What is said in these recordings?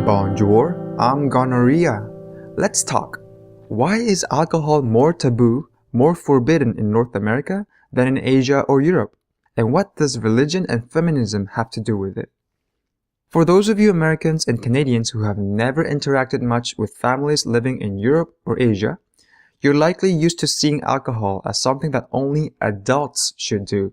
Bonjour, I'm gonorrhea. Let's talk. Why is alcohol more taboo, more forbidden in North America than in Asia or Europe? And what does religion and feminism have to do with it? For those of you Americans and Canadians who have never interacted much with families living in Europe or Asia, you're likely used to seeing alcohol as something that only adults should do.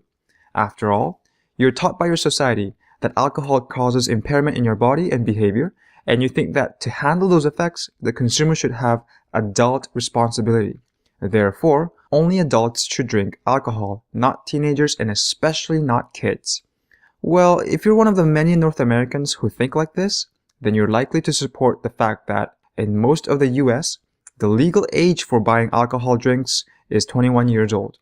After all, you're taught by your society that alcohol causes impairment in your body and behavior, and you think that to handle those effects, the consumer should have adult responsibility. Therefore, only adults should drink alcohol, not teenagers and especially not kids. Well, if you're one of the many North Americans who think like this, then you're likely to support the fact that in most of the US, the legal age for buying alcohol drinks is 21 years old.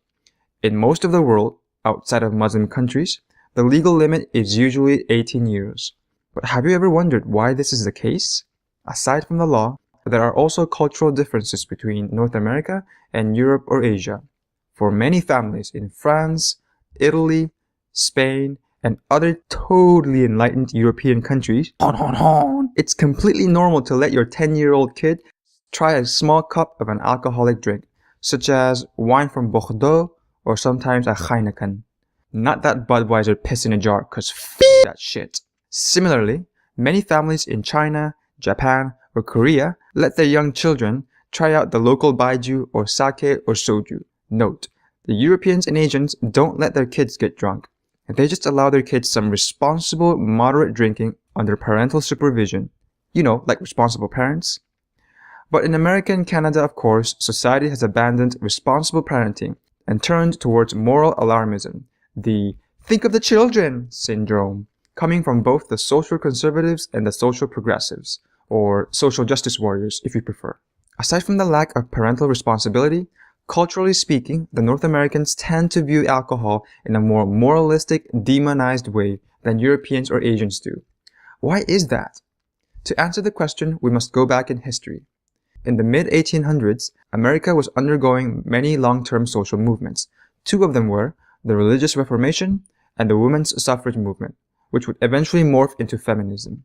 In most of the world, outside of Muslim countries, the legal limit is usually 18 years. But have you ever wondered why this is the case? Aside from the law, there are also cultural differences between North America and Europe or Asia. For many families in France, Italy, Spain, and other totally enlightened European countries, it's completely normal to let your 10-year-old kid try a small cup of an alcoholic drink, such as wine from Bordeaux or sometimes a Heineken. Not that Budweiser piss in a jar, cause f*** that shit. Similarly, many families in China, Japan, or Korea let their young children try out the local baijiu or sake or soju. Note, the Europeans and Asians don't let their kids get drunk. They just allow their kids some responsible, moderate drinking under parental supervision. You know, like responsible parents. But in America and Canada, of course, society has abandoned responsible parenting and turned towards moral alarmism, the think of the children syndrome, coming from both the social conservatives and the social progressives, or social justice warriors if you prefer. Aside from the lack of parental responsibility, culturally speaking, the North Americans tend to view alcohol in a more moralistic, demonized way than Europeans or Asians do. Why is that? To answer the question, we must go back in history. In the mid-1800s, America was undergoing many long-term social movements. Two of them were the Religious Reformation and the Women's Suffrage Movement, which would eventually morph into feminism.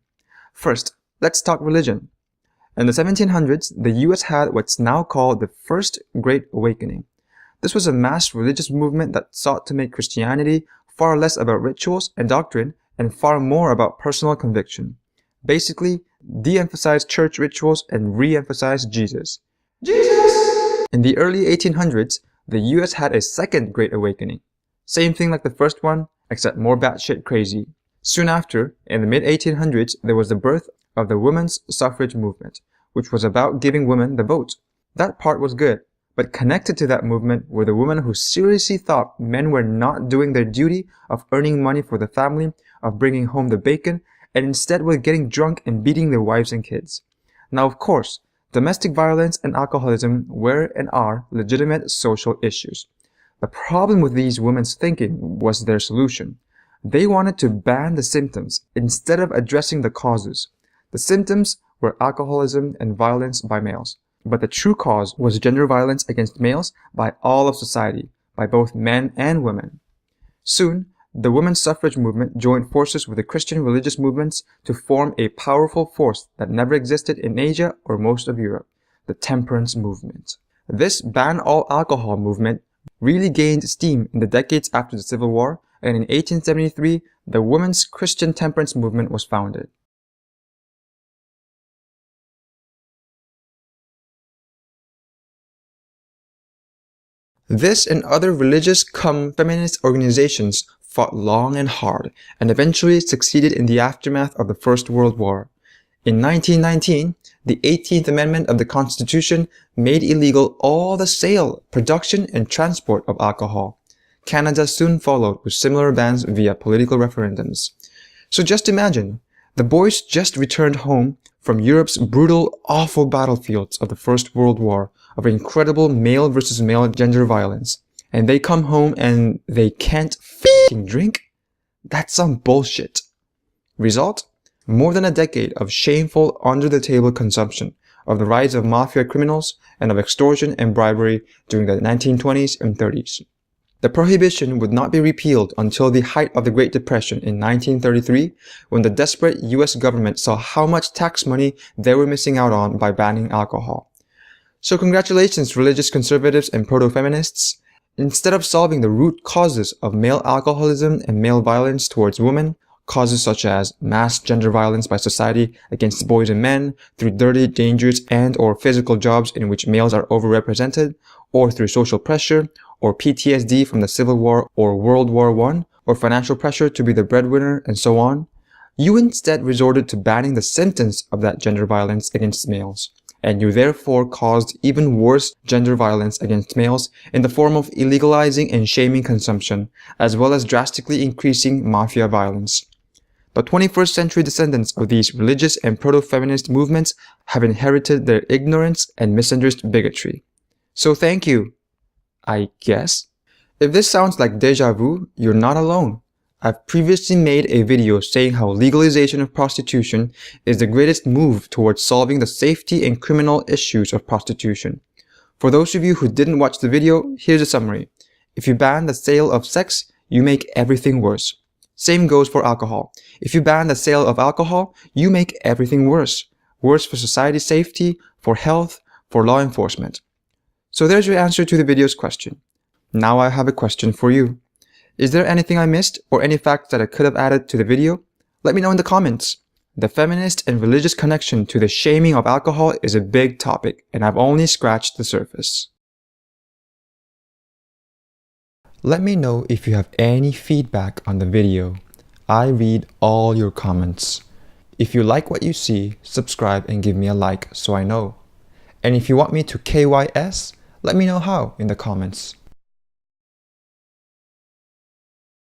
First, let's talk religion. In the 1700s, the US had what's now called the First Great Awakening. This was a mass religious movement that sought to make Christianity far less about rituals and doctrine and far more about personal conviction. Basically, de-emphasize church rituals and re-emphasize Jesus. Jesus! In the early 1800s, the US had a second Great Awakening. Same thing like the first one, except more batshit crazy. Soon after, in the mid-1800s, there was the birth of the women's suffrage movement, which was about giving women the vote. That part was good, but connected to that movement were the women who seriously thought men were not doing their duty of earning money for the family, of bringing home the bacon, and instead were getting drunk and beating their wives and kids. Now, of course, domestic violence and alcoholism were and are legitimate social issues. The problem with these women's thinking was their solution. They wanted to ban the symptoms instead of addressing the causes. The symptoms were alcoholism and violence by males, but the true cause was gender violence against males by all of society, by both men and women. Soon, the women's suffrage movement joined forces with the Christian religious movements to form a powerful force that never existed in Asia or most of Europe, the temperance movement. This ban all alcohol movement really gained steam in the decades after the Civil War, and in 1873, the Women's Christian Temperance Movement was founded. This and other religious feminist organizations fought long and hard, and eventually succeeded in the aftermath of the First World War. In 1919, the 18th Amendment of the Constitution made illegal all the sale, production, and transport of alcohol. Canada soon followed with similar bans via political referendums. So just imagine, the boys just returned home from Europe's brutal, awful battlefields of the First World War, of incredible male versus male gender violence. And they come home and they can't f***ing drink? That's some bullshit. Result? More than a decade of shameful, under-the-table consumption, of the rise of mafia criminals, and of extortion and bribery during the 1920s and 30s. The prohibition would not be repealed until the height of the Great Depression in 1933, when the desperate US government saw how much tax money they were missing out on by banning alcohol. So congratulations, religious conservatives and proto-feminists. Instead of solving the root causes of male alcoholism and male violence towards women, causes such as mass gender violence by society against boys and men through dirty, dangerous, and/or physical jobs in which males are overrepresented, or through social pressure, or PTSD from the Civil War or World War I, or financial pressure to be the breadwinner, and so on, you instead resorted to banning the symptoms of that gender violence against males. And you therefore caused even worse gender violence against males in the form of illegalizing and shaming consumption, as well as drastically increasing mafia violence. The 21st century descendants of these religious and proto-feminist movements have inherited their ignorance and misandrist bigotry. So thank you, I guess. If this sounds like deja vu, you're not alone. I've previously made a video saying how legalization of prostitution is the greatest move towards solving the safety and criminal issues of prostitution. For those of you who didn't watch the video, here's a summary. If you ban the sale of sex, you make everything worse. Same goes for alcohol. If you ban the sale of alcohol, you make everything worse. Worse for society's safety, for health, for law enforcement. So there's your answer to the video's question. Now I have a question for you. Is there anything I missed or any facts that I could have added to the video? Let me know in the comments. The feminist and religious connection to the shaming of alcohol is a big topic, and I've only scratched the surface. Let me know if you have any feedback on the video. I read all your comments. If you like what you see, subscribe and give me a like so I know. And if you want me to KYS, let me know how in the comments.